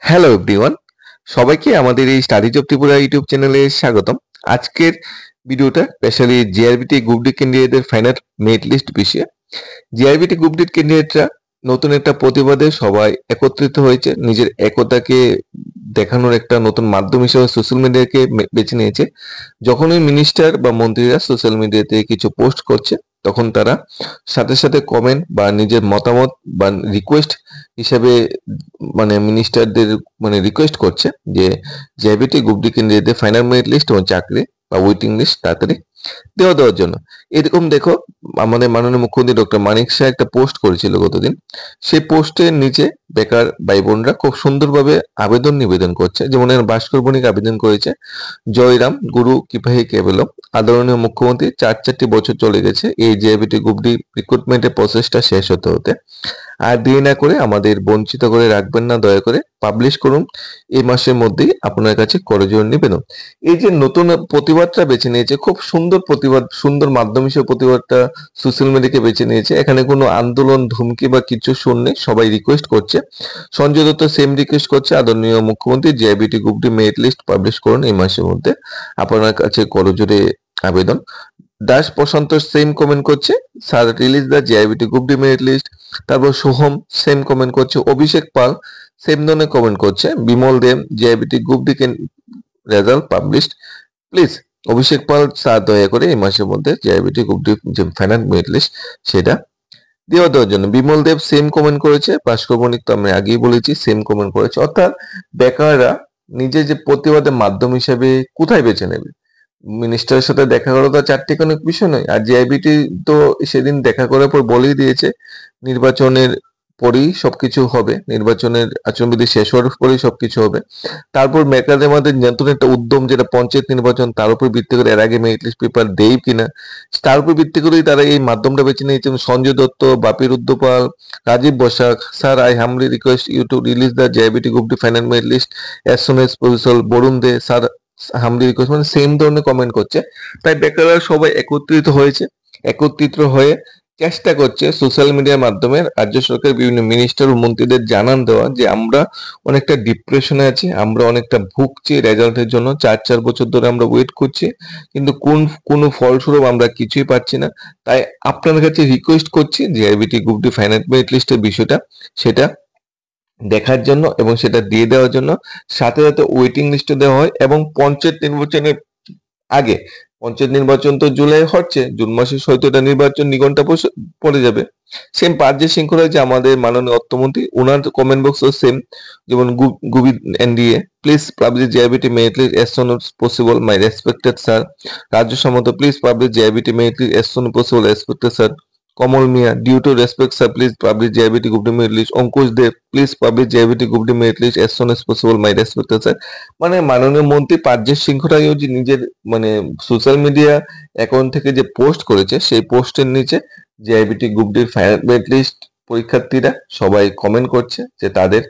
Hello everyone, সবাইকে আমাদের এই স্টাডি জব ত্রিপুরা ইউটিউব চ্যানেলে স্বাগতম। আজকের ভিডিওটা স্পেশালি জিআরবিটি গ্রুপ ডি ক্যান্ডিডেটদের ফাইনাল মেরিট লিস্ট বিষয়ে। জিআরবিটি গ্রুপ ডি ক্যান্ডিডেটরা নতুন একটা প্রতিবাদে সবাই একত্রিত হয়েছে, নিজের একতাকে দেখানোর একটা নতুন মাধ্যম হিসেবে সোশ্যাল মিডিয়াকে বেছে নিয়েছে। যখনই মিনিস্টার বা মন্ত্রীরা সোশ্যাল মিডিয়াতে কিছু পোস্ট করছে, তখন তারা সাথে সাথে কমেন্ট বা নিজের মতামত বা রিকোয়েস্ট হিসেবে মিনিস্টারদের রিকোয়েস্ট করছে যে জিআরবিটি গ্রুপ ডি ক্যান্ডিডেটদের ফাইনাল মেরিট লিস্ট এবং চাকরি বা ওয়েটিং লিস্ট তাড়াতাড়ি দেওয়ার জন্য। এরকম দেখো, আমাদের মাননীয় মুখ্যমন্ত্রী ডক্টর মানিক শাহ একটা পোস্ট করেছিল গতদিন। সেই পোস্টের নিচে বেকার ভাই বোনরা খুব সুন্দরভাবে আবেদন নিবেদন করছে। যেমন ভাস্কর বণিক আবেদন করেছে, জয়রাম গুরু কিপাহি কেবলম। আদরণীয় মুখ্যমন্ত্রী, 4 বছর চলে গেছে এই জিআরবিটি গ্রুপ ডি রিক্রুটমেন্টের প্রসেসটা শেষ হতে। আর দেরি না করে আমাদের বঞ্চিত করে রাখবেন না, দয়া করে পাবলিশ করুন এই মাসের মধ্যেই আপনার কাছে করজোড় নিবেদন। এই যে নতুন প্রতিবাদটা বেছে নিয়েছে, খুব সুন্দর প্রতিবাদ, সুন্দর মাধ্যম হিসেবে প্রতিবাদটা সোশ্যাল মিডিয়াকে বেছে নিয়েছে। এখানে কোনো আন্দোলন ধুমকি বা কিছু শুননি, সবাই রিকোয়েস্ট করছে। সঞ্জয় দত্ত সেম রিকোয়েস্ট করছে, আদরণীয় মুখ্যমন্ত্রী GRBT group D merit list publish করুন এই মাসের মধ্যে, আপনার কাছে করজোড়ে আবেদন। দাস প্রশান্ত সেম কমেন্ট করছে, sir release the GRBT group D merit list. তারপর সোহম সেম কমেন্ট করছে, অভিষেক পাল সেম ধরনের কমেন্ট করছে, Bimal Dev GRBT group D result published please. Abhishek Pal sir দয়া করে এই মাসের মধ্যে জিআরবিটি গ্রুপ ডি যে ফাইনাল মেরিট লিস্ট সেটা দেওয়ার জন্য। বিমল দেব সেম কমেন্ট করেছে, ভাস্কর বণিক তো আমি আগেই বলেছি সেম কমেন্ট করেছে। অর্থাৎ বেকাররা নিজে যে প্রতিবাদের মাধ্যম হিসেবে কোথায় বেছে নেবে? মিনিস্টারের সাথে দেখা করা তো চারটিখানি বিষয় নয়। আর জিআইবিটি তো সেদিন দেখা করার পর বলেই দিয়েছে নির্বাচনের পরেই সবকিছু হবে, নির্বাচনের আচরণবিধি শেষ হওয়ার পরেই সবকিছু হবে। তারপর মেকারদের মধ্যে নতুন একটা উদ্যম, যেটা পঞ্চায়েত নির্বাচন, তার উপর ভিত্তি করে এর আগে মেরিট লিস্ট পেপার দেই কিনা, তার উপর ভিত্তি করেই তারা এই মাধ্যমটা বেছে নিয়েছেন। Sanjay Dutta, Bapi Rudrapal, Rajib Basak, sir I humbly request you to release the GIBT group D final merit list as soon as possible. Barun Dey, sir humbly request, মানে সেম ধরনের কমেন্ট করছে। তাই বেকাররা সবাই একত্রিত হয়েছে, একত্রিত হয়ে চেষ্টা করছে সোশ্যাল মিডিয়ার মাধ্যমে রাজ্য সরকারের বিভিন্ন মিনিস্টার ও মন্ত্রীদের জানান দেওয়া যে আমরা অনেকটা ডিপ্রেশনে আছি, আমরা অনেকটা ভুগছি রেজাল্টের জন্য, 4 বছর ধরে আমরা ওয়েট করছি, কিন্তু কোনো ফলস্বরূপ আমরা কিছুই পাচ্ছি না। তাই আপনার কাছে রিকোয়েস্ট করছি GRBT group D final merit লিস্টের বিষয়টা সেটা দেখার জন্য এবং সেটা দিয়ে দেওয়ার জন্য। সাথে সাথে ওয়েটিং লিস্টে দেওয়া হয় এবং পঞ্চায়েত নির্বাচনের আগে, পঞ্চায়েত নির্বাচন তো জুলাই হচ্ছে, জুন মাসে হয়তো এটা নির্বাচন নিঘণ্টা পড়ে যাবে। সেম পার্জি শৃঙ্খলায় যে আমাদের মাননীয় অর্থমন্ত্রী, ওনার কমেন্ট বক্সও সেম। যেমন গুবি NDA, please publish GIBT merit list as soon as possible my respected sir. Rajya Samanta, please publish GIBT merit list as soon possible respected sir. Kamal Mia, due to respect sir please publish GIBT group D merit list. Ankush Dev, please publish GIBT group D merit list as soon as possible my respected sir. মানে মাননীয় মন্ত্রী পার্জি শৃঙ্খলায়ও যে নিজের social media account থেকে যে post করেছে, সেই পোস্টের নিচে জিআইবিটি গ্রুপ ডির ফাইনাল মেরিট লিস্ট পরীক্ষার্থীরা সবাই কমেন্ট করছে যে তাদের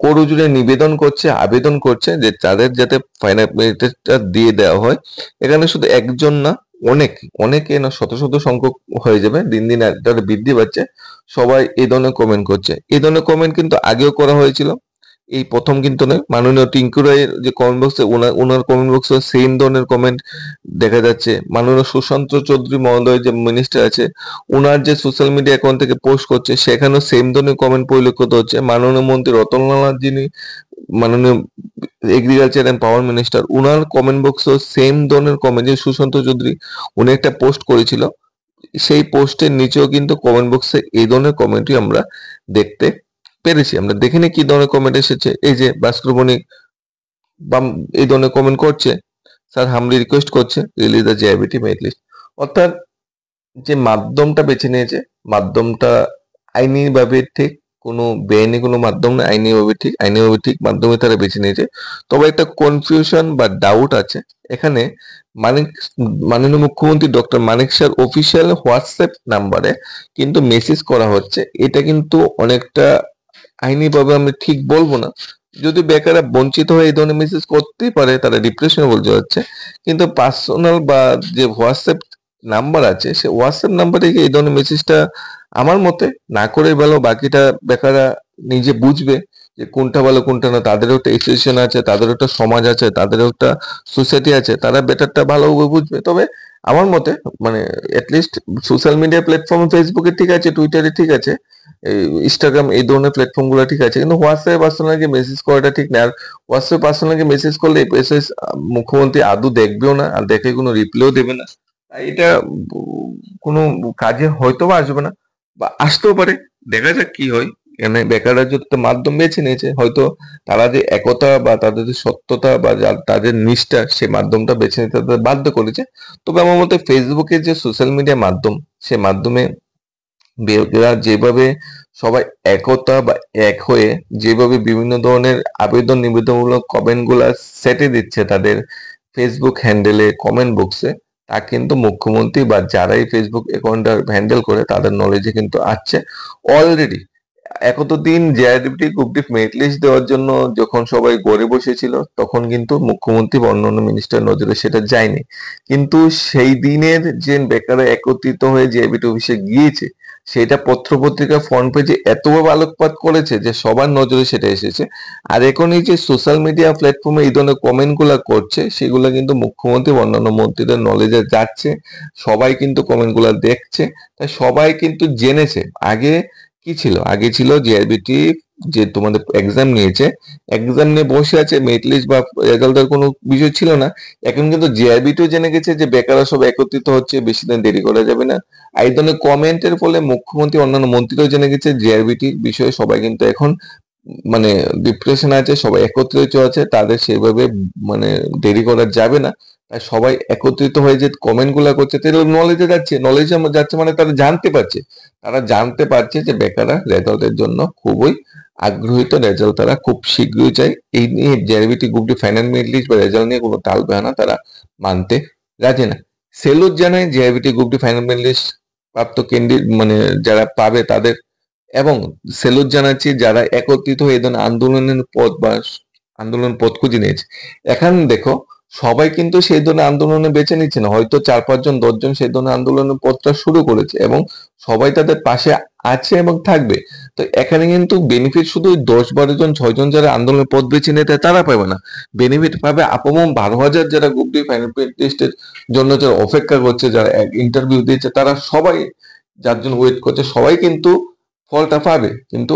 করজোড়ে নিবেদন করছে, আবেদন করছে যে তাদের যাতে ফাইনাল মেরিটটা দিয়ে দেওয়া হয়। এখানে শুধু একজন না, অনেকে না, শত শত সংখ্যক হয়ে যাবে, দিন দিন একটা বৃদ্ধি পাচ্ছে। সবাই এই ধরনের কমেন্ট করছে। এই ধরনের কমেন্ট কিন্তু আগেও করা হয়েছিল, এই প্রথম কিন্তু নয়। মাননীয় টিঙ্কু রায়ের যে কমেন্ট বক্সে, ওনার কমেন্ট বক্সে সেম ধরনের কমেন্ট দেখা যাচ্ছে। মাননীয় সুশান্ত চৌধুরী মহোদয় যে মিনিস্টার আছে, ওনার যে সোশ্যাল মিডিয়া অ্যাকাউন্ট থেকে পোস্ট করছে, সেখানেও সেম ধরনের কমেন্ট পরিলক্ষিত হচ্ছে। মাননীয় মন্ত্রী রতনলাল, যিনি মাননীয় এগ্রিকালচার এন্ড পাওয়ার মিনিস্টার, ওনার কমেন্ট বক্সেও সেম ধরনের কমেন্ট। যে সুশান্ত চৌধুরী উনি একটা পোস্ট করেছিল, সেই পোস্টের নিচেও কিন্তু কমেন্ট বক্সে এই ধরনের কমেন্টই আমরা দেখতে পেরেছি। আমরা দেখিনি কি ধরনের কমেন্ট এসেছে। এই যে ভাস্কর বণিক বাম এই ধরনের কমেন্ট করছে, স্যার হামলি রিকোয়েস্ট করছে release the GIBT merit list. অর্থাৎ যে মাধ্যমটা বেছে নিয়েছে, মাধ্যমটা আইনিভাবে ঠিক, কোনো বেআইনি কোনো মাধ্যম না, আইনিভাবে ঠিক, আইনিভাবে ঠিক মাধ্যমে তারা বেছে নিয়েছে। তবে একটা কনফিউশন বা ডাউট আছে এখানে। মানিক মাননীয় মুখ্যমন্ত্রী ডক্টর মানিক শাহর অফিসিয়াল হোয়াটসঅ্যাপ নাম্বারে কিন্তু মেসেজ করা হচ্ছে, এটা কিন্তু অনেকটা আইনিভাবে আমি ঠিক বলবো না। যদি বেকাররা বঞ্চিত হয়ে এই ধরনের মেসেজ করতেই পারে, তারা ডিপ্রেশনে বলতে হচ্ছে, কিন্তু পার্সোনাল বা যে হোয়াটসঅ্যাপ নাম্বার আছে, সে হোয়াটসঅ্যাপ নাম্বারে এই ধরনের মেসেজটা আমার মতে না করে ভালো। বাকিটা বেকাররা নিজে বুঝবে যে কোনটা ভালো কোনটা না, তাদেরও একটা অ্যাসোসিয়েশন আছে, তাদেরও একটা সমাজ আছে, তাদেরও একটা সোসাইটি আছে, তারা বেটারটা ভালোভাবে বুঝবে। তবে আমার মতে মানে অ্যাটলিস্ট সোশ্যাল মিডিয়া প্ল্যাটফর্ম ফেসবুকে ঠিক আছে, টুইটারে ঠিক আছে, ইনস্টাগ্রাম এই ধরনের প্ল্যাটফর্ম গুলো ঠিক আছে, কিন্তু হোয়াটসঅ্যাপে পার্সোনালি মেসেজ করাটা ঠিক না। আর হোয়াটসঅ্যাপে পার্সোনালি মেসেজ করলে এসএস মুখ্যমন্ত্রী আদৌ দেখবেও না, আর দেখে কোনো রিপ্লাইও দেবে না। তাই এটা কোনো কাজে হয়তো বা আসবে না, বা আসতেও পারে। দেখা যাক কি হয়। এখানে বেকাররা যদি একটা মাধ্যম বেছে নিয়েছে, হয়তো তারা যে একতা বা তাদের যে সত্যতা বা তাদের নিষ্ঠা, সেই মাধ্যমটা বেছে নিতে তাদের বাধ্য করেছে। তবে আমার মতে ফেসবুকের যে সোশ্যাল মিডিয়া মাধ্যম, সে মাধ্যমে এরা যেভাবে সবাই একতা বা এক হয়ে যেভাবে বিভিন্ন ধরনের আবেদন নিবেদনমূলক কমেন্ট গুলা সেটে দিচ্ছে তাদের ফেসবুক হ্যান্ডেলে কমেন্ট বক্সে, তা কিন্তু মুখ্যমন্ত্রী বা যারাই ফেসবুক অ্যাকাউন্টটা হ্যান্ডেল করে তাদের নলেজে কিন্তু আছে অলরেডি। এতদিন জেআরডিপি গ্রুপটি মেরিট লিস্ট দেওয়ার জন্য যখন সবাই গড়ে বসেছিল, তখন কিন্তু মুখ্যমন্ত্রী বা অন্যান্য মিনিস্টার নজরে সেটা যায়নি। কিন্তু সেই দিনের যে বেকাররা একত্রিত হয়ে জেআরডিপি অফিসে গিয়েছে, সেটা পত্র-পত্রিকা ফ্রন্ট পেজে এতভাবে আলোকপাত করেছে যে সবার নজরে সেটা এসেছে। আর এখন এই যে সোশ্যাল মিডিয়া প্ল্যাটফর্মে এই ধরনের কমেন্ট গুলা করছে, সেগুলো কিন্তু মুখ্যমন্ত্রী বা অন্যান্য মন্ত্রীদের নলেজে যাচ্ছে। সবাই কিন্তু কমেন্ট গুলা দেখছে। তাই সবাই কিন্তু জেনেছে। আগে কি ছিল? আগে ছিল জিআরবিটি যে তোমাদের এক্সাম নিয়েছে, এক্সাম নিয়ে বসে আছে, মেরিট লিস্ট বা রেজাল্ট দেওয়ার কোনো বিষয় ছিল না। এখন কিন্তু জিআরবিটিও জেনে গেছে যে বেকাররা সব একত্রিত হচ্ছে, বেশি দিন দেরি করা যাবে না। আর এই ধরনের কমেন্টের ফলে মুখ্যমন্ত্রী অন্যান্য মন্ত্রীরাও জেনে গেছে জিআরবিটির বিষয়ে সবাই কিন্তু এখন মানে ডিপ্রেশন আছে, সবাই একত্রিত আছে, তাদের সেভাবে মানে দেরি করা যাবে না। তাই সবাই একত্রিত হয়ে যে কমেন্ট গুলা করছে, তাদের নলেজে যাচ্ছে, নলেজে যাচ্ছে মানে তারা জানতে পারছে, যে বেকাররা রেজাল্টের জন্য খুবই আগ্রহীত, রেজাল্ট তারা খুব শীঘ্রই চাই। এই নিয়ে জেআরবিটি গ্রুপটি ফাইনাল মেরিট লিস্ট বা রেজাল্ট নিয়ে কোনো তাল বাহানা তারা মানতে রাজি না। সেলুট জানায় জেআরবিটি গ্রুপটি ফাইনাল মেরিট লিস্ট প্রাপ্ত ক্যান্ডিডেট মানে যারা পাবে তাদের, এবং সেলুট জানাচ্ছি যারা একত্রিত হয়ে এই ধরনের আন্দোলনের পথ বা আন্দোলন পথ খুঁজে নিয়েছে। এখন দেখো, সবাই কিন্তু সেই ধরনের আন্দোলনে বেছে নিচ্ছে না, হয়তো 4-5 জন 10 জন সেই ধরনের আন্দোলনের পথটা শুরু করেছে এবং সবাই তাদের পাশে আছে এবং থাকবে। তো এখানে কিন্তু বেনিফিট শুধু 10-12 জন 6 জন যারা আন্দোলনের পথ বেছে নিতে তারা পাবে না, বেনিফিট পাবে আপমম 12,000 যারা গ্রুপ ডি ফাইনাল টেস্টের জন্য যারা অপেক্ষা করছে, যারা ইন্টারভিউ দিচ্ছে, তারা সবাই যার জন্য ওয়েট করছে, সবাই কিন্তু ফলটা পাবে। কিন্তু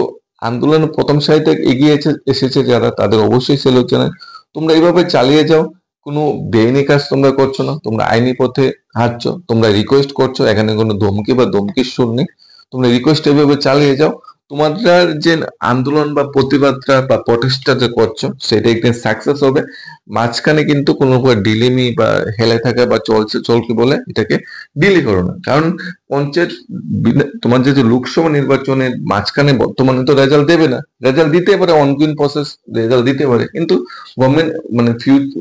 আন্দোলনের প্রথম সারিতে এগিয়ে এসেছে যারা, তাদের অবশ্যই সেলুট জানায়। তোমরা এইভাবে চালিয়ে যাও, কোনো বেআইনি কাজ তোমরা করছো না, তোমরা আইনি পথে হাঁটছো, তোমরা রিকোয়েস্ট করছো, এখানে কোনো ধমকি বা ধমকির সুর নেই। তোমরা রিকোয়েস্ট এভাবে চালিয়ে যাও, তোমাদের যে আন্দোলন বা প্রতিবাদটা বা প্রটেস্টটা যে করছো সেটা একদিন সাকসেস হবে। মাঝখানে কিন্তু কোনো ডিলিমি বা হেলে থাকা বা চলকে বলে এটাকে ডিলি করো না। কারণ পঞ্চায়েত তোমার যে লোকসভা নির্বাচনের মাঝখানে বর্তমানে তো রেজাল্ট দেবে না, রেজাল্ট দিতে পারে অনগোয়িং প্রসেস, রেজাল্ট দিতে পারে, কিন্তু গভর্নমেন্ট মানে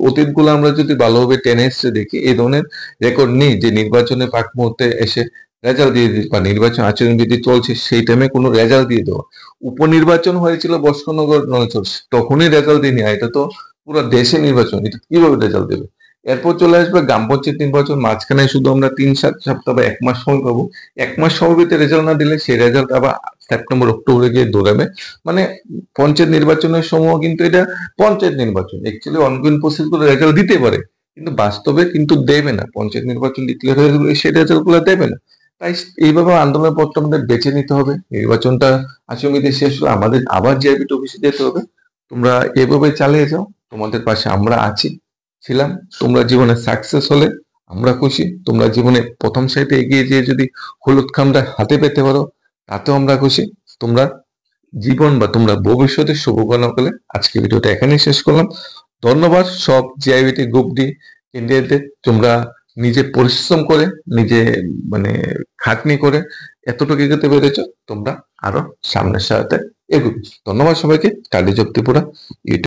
অতীত গুলো আমরা যদি ভালোভাবে টেনে এসে দেখি, এই ধরনের রেকর্ড নেই যে নির্বাচনের প্রাক মুহূর্তে এসে রেজাল্ট দিয়ে দিতে, বা নির্বাচন আচরণবিধি চলছে সেই টাইমে কোনো রেজাল্ট দিয়ে দেওয়া। উপনির্বাচন হয়েছিল বস্কনগর নলছর, তখনই রেজাল্ট দিয়ে নেওয়া, এটা তো পুরো দেশে নির্বাচন, এটা কিভাবে রেজাল্ট দেবে? এরপর চলে আসবে গ্রাম পঞ্চায়েত নির্বাচন, মাঝখানে শুধু আমরা 3-7 সপ্তাহ বা 1 মাস সময় পাবো। 1 মাস সময় ভিতরে রেজাল্ট না দিলে সেই রেজাল্ট আবার সেপ্টেম্বর অক্টোবরে গিয়ে দৌড়াবে। মানে পঞ্চায়েত নির্বাচনের সময় কিন্তু এটা পঞ্চায়েত নির্বাচন, অ্যাকচুয়ালি অনগোয়িং প্রসেস গুলো রেজাল্ট দিতে পারে, কিন্তু বাস্তবে কিন্তু দেবে না। পঞ্চায়েত নির্বাচন ডিক্লেয়ার হয়ে গেলে সেই রেজাল্ট গুলো দেবে না। তাই এইভাবে আন্দোলনের পথটা আমাদের বেছে নিতে হবে। নির্বাচনটা আচমকা শেষ হলে আমাদের আবার জিআরবিটি অফিসে যেতে হবে। তোমরা এভাবে চালিয়ে যাও, তোমাদের পাশে আমরা আছি, ছিলাম। তোমরা জীবনে সাকসেস হলে আমরা খুশি, তোমরা জীবনে প্রথম সারিতে এগিয়ে যেয়ে যদি হলুদ খামটা হাতে পেতে পারো তাতেও আমরা খুশি। তোমরা জীবন বা তোমরা ভবিষ্যতে শুভকামনা করলে আজকে ভিডিওটা এখানেই শেষ করলাম। ধন্যবাদ সব জিআইবিটি গ্রুপ ডি ক্যান্ডিডেটদের। তোমরা নিজে পরিশ্রম করে, নিজে মানে খাটনি করে এতটুকু এগোতে পেরেছ, তোমরা আরো সামনের সাথে এগোবে। ধন্যবাদ সবাইকে। কার্ডিজব ত্রিপুরা ইউটিউব